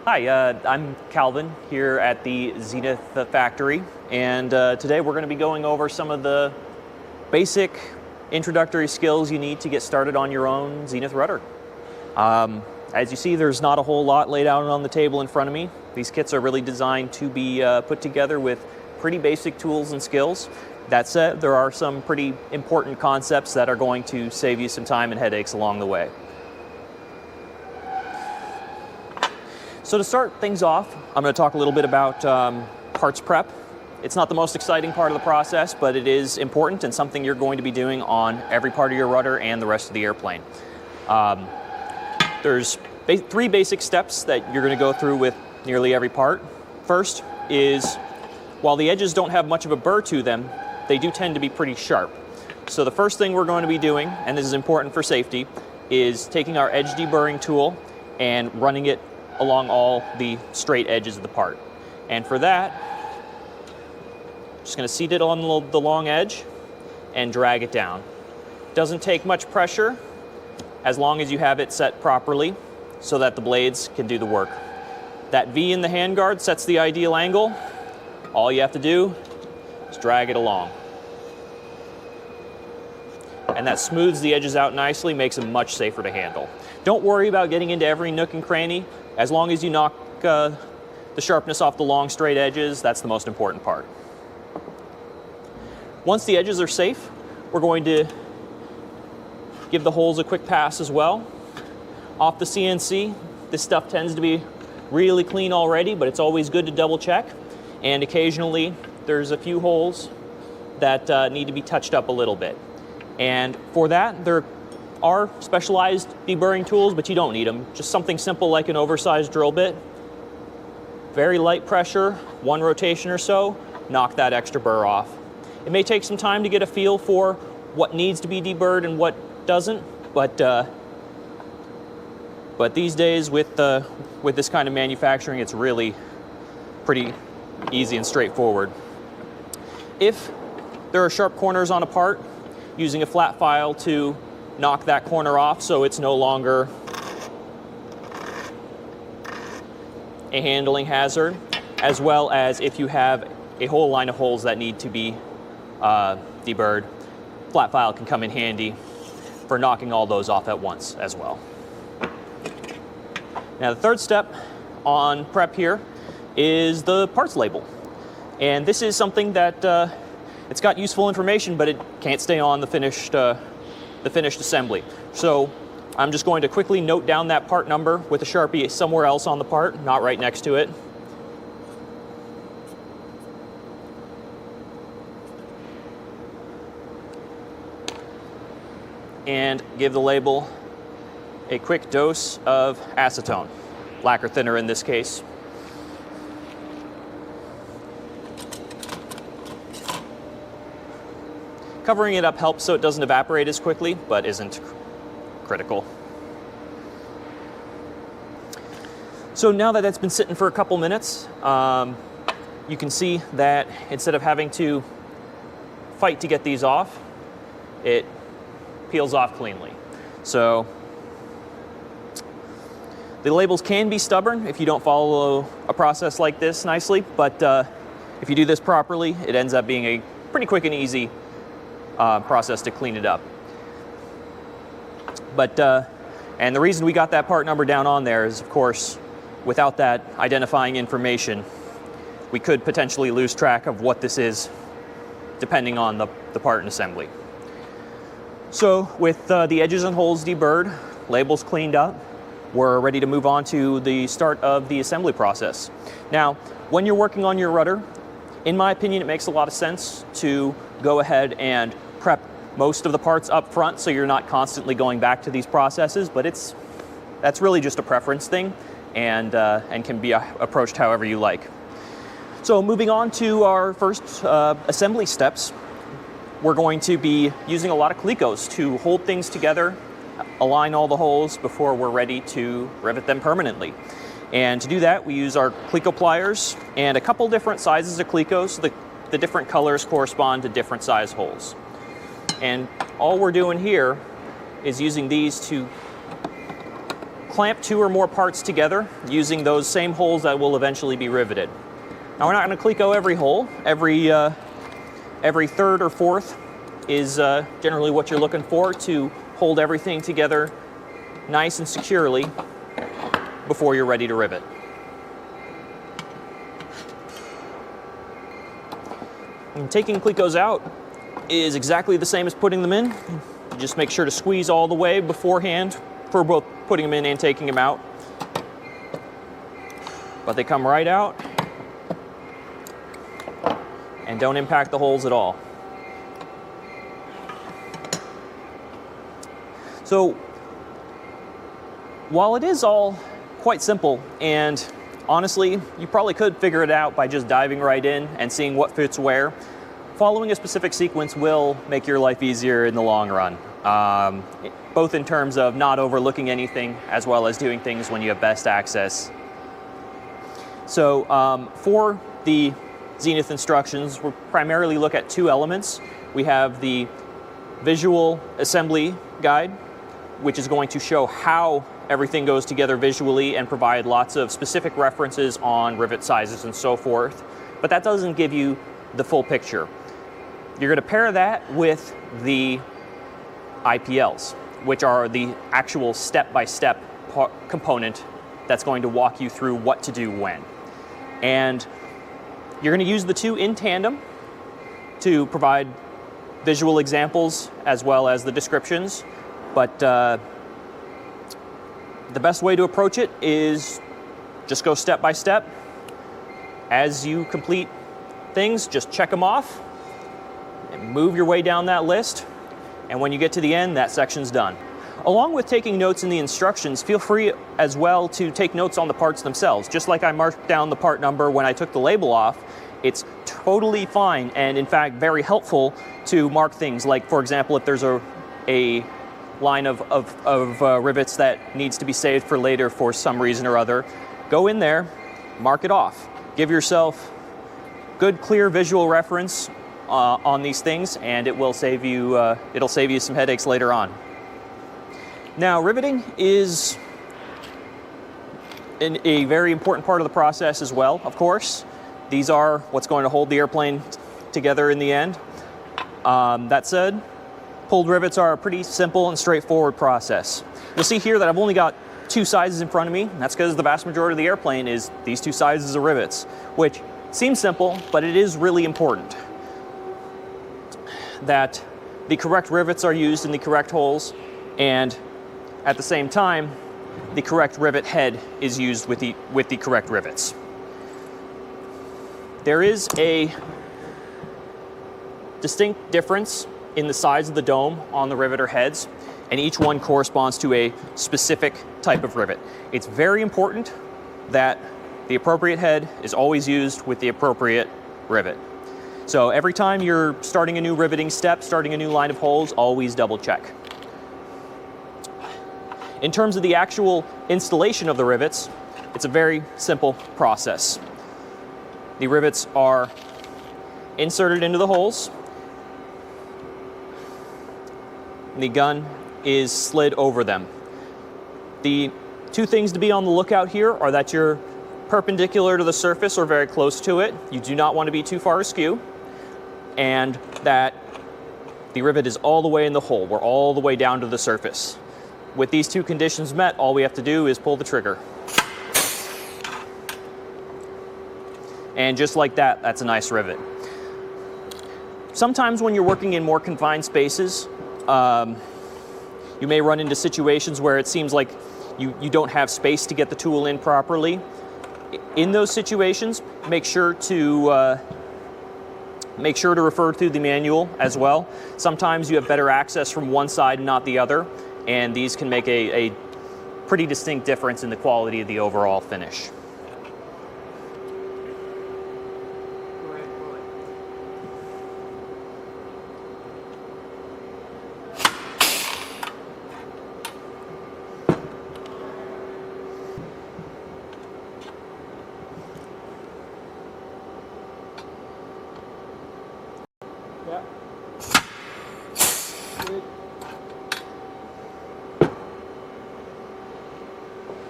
Hi, I'm Calvin here at the Zenith factory, and today we're going to be going over some of the basic introductory skills you need to get started on your own Zenith rudder. As you see, there's not a whole lot laid out on the table in front of me. These kits are really designed to be put together with pretty basic tools and skills. That said, there are some pretty important concepts that are going to save you some time and headaches along the way. So to start things off, I'm going to talk a little bit about parts prep. It's not the most exciting part of the process, but it is important and something you're going to be doing on every part of your rudder and the rest of the airplane. There's three basic steps that you're going to go through with nearly every part. First is, while the edges don't have much of a burr to them, they do tend to be pretty sharp. So the first thing we're going to be doing, and this is important for safety, is taking our edge deburring tool and running it along all the straight edges of the part. And for that, just going to seat it on the long edge and drag it down. Doesn't take much pressure as long as you have it set properly so that the blades can do the work. That V in the handguard sets the ideal angle. All you have to do is drag it along. And that smooths the edges out nicely, makes them much safer to handle. Don't worry about getting into every nook and cranny. As long as you knock the sharpness off the long straight edges, that's the most important part. Once the edges are safe, we're going to give the holes a quick pass as well. Off the CNC, this stuff tends to be really clean already, but it's always good to double check. And occasionally, there's a few holes that need to be touched up a little bit. And for that, there are specialized deburring tools, but you don't need them. Just something simple like an oversized drill bit. Very light pressure, one rotation or so, knock that extra burr off. It may take some time to get a feel for what needs to be deburred and what doesn't, but these days with this kind of manufacturing, it's really pretty easy and straightforward. If there are sharp corners on a part, using a flat file to knock that corner off so it's no longer a handling hazard, as well as if you have a whole line of holes that need to be deburred, flat file can come in handy for knocking all those off at once as well. Now the third step on prep here is the parts label. And this is something that it's got useful information, but it can't stay on the finished assembly. So I'm just going to quickly note down that part number with a Sharpie somewhere else on the part, not right next to it. And give the label a quick dose of acetone, lacquer thinner in this case. Covering it up helps so it doesn't evaporate as quickly, but isn't critical. So now that that's been sitting for a couple minutes, you can see that instead of having to fight to get these off, it peels off cleanly. So the labels can be stubborn if you don't follow a process like this nicely, but if you do this properly, it ends up being a pretty quick and easy process to clean it up. But and the reason we got that part number down on there is, of course, without that identifying information, we could potentially lose track of what this is depending on the part and assembly. So with the edges and holes deburred, labels cleaned up, we're ready to move on to the start of the assembly process. Now, when you're working on your rudder, in my opinion, it makes a lot of sense to go ahead and prep most of the parts up front so you're not constantly going back to these processes, but that's really just a preference thing and can be approached however you like. So moving on to our first assembly steps, we're going to be using a lot of Clecos to hold things together, align all the holes before we're ready to rivet them permanently. And to do that, we use our Cleco pliers and a couple different sizes of Clecos. The different colors correspond to different size holes. And all we're doing here is using these to clamp 2 or more parts together using those same holes that will eventually be riveted. Now we're not going to cleco every hole. Every third or fourth is generally what you're looking for to hold everything together nice and securely before you're ready to rivet. And taking clecos out is exactly the same as putting them in. You just make sure to squeeze all the way beforehand for both putting them in and taking them out. But they come right out and don't impact the holes at all. So while it is all quite simple, and honestly, you probably could figure it out by just diving right in and seeing what fits where, following a specific sequence will make your life easier in the long run, both in terms of not overlooking anything as well as doing things when you have best access. So for the Zenith instructions, we'll primarily look at 2 elements. We have the visual assembly guide, which is going to show how everything goes together visually and provide lots of specific references on rivet sizes and so forth. But that doesn't give you the full picture. You're going to pair that with the IPLs, which are the actual step-by-step component that's going to walk you through what to do when. And you're going to use the 2 in tandem to provide visual examples as well as the descriptions. But the best way to approach it is just go step by step. As you complete things, just check them off and move your way down that list. And when you get to the end, that section's done. Along with taking notes in the instructions, feel free as well to take notes on the parts themselves. Just like I marked down the part number when I took the label off, it's totally fine and in fact very helpful to mark things like, for example, if there's a line of rivets that needs to be saved for later for some reason or other, go in there, mark it off. Give yourself good, clear visual reference on these things, and it'll save you some headaches later on. Now, riveting is a very important part of the process as well, of course. These are what's going to hold the airplane together in the end. That said, pulled rivets are a pretty simple and straightforward process. You'll see here that I've only got 2 sizes in front of me. And that's because the vast majority of the airplane is these 2 sizes of rivets, which seems simple, but it is really important that the correct rivets are used in the correct holes, and at the same time, the correct rivet head is used with the correct rivets. There is a distinct difference in the size of the dome on the riveter heads, and each one corresponds to a specific type of rivet. It's very important that the appropriate head is always used with the appropriate rivet. So every time you're starting a new riveting step, starting a new line of holes, always double check. In terms of the actual installation of the rivets, it's a very simple process. The rivets are inserted into the holes. The gun is slid over them. The 2 things to be on the lookout here are that you're perpendicular to the surface or very close to it. You do not want to be too far askew. And that the rivet is all the way in the hole. We're all the way down to the surface. With these 2 conditions met, all we have to do is pull the trigger. And just like that, that's a nice rivet. Sometimes when you're working in more confined spaces, you may run into situations where it seems like you don't have space to get the tool in properly. In those situations, make sure to refer to the manual as well. Sometimes you have better access from one side and not the other, and these can make a pretty distinct difference in the quality of the overall finish.